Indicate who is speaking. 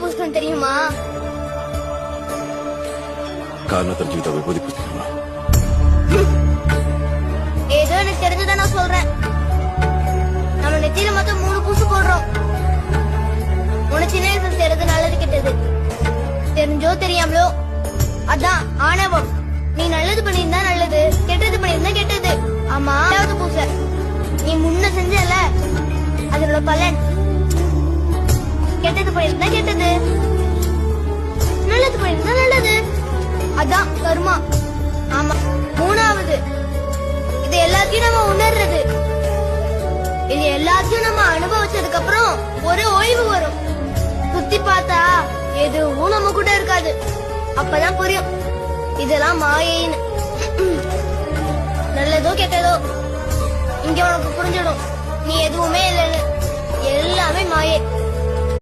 Speaker 1: புஸ்தகம் தெரியுமா?
Speaker 2: காரணம் தெரிஞ்சுக்கிட்ட விபூதி புஸ்தகமா?
Speaker 1: ஏதோ எனக்கு தெரிஞ்சதை நான் சொல்றேன். நம்ம நெத்தியில மொத்தம் 3 பூசு போடுறோம். உனக்கு சின்ன வயசுல தெரிஞ்சது நல்லது கெட்டது, தெரிஞ்சோ தெரியாமலோ, அதான் ஆணவம். நீ நல்லது பண்ணிருந்தா நல்லது, கெட்டது பண்ணிருந்தா கெட்டது. ஆமா, பூசை நீ முன்ன செஞ்சல, அதோட பலன். கெட்டது பண்ணிருந்தா கெட்டது, நல்லது பண்ணிருந்தா நல்லது, அதான் கர்மா. ஆமா, 3வது இது எல்லாத்தையும் நம்ம உணர்றது. இது எல்லாத்தையும் நம்ம அனுபவிச்சதுக்கு அப்புறம் ஒரு ஓய்வு வரும். சுத்தி பார்த்தா எதுவும் நம்ம கூட இருக்காது. அப்பதான் புரியும் இதெல்லாம் மாயைன்னு. நல்லதோ கெட்டதோ இங்க உனக்கு புரிஞ்சிடும். நீ எதுவுமே இல்லைன்னு, எல்லாமே மாயை.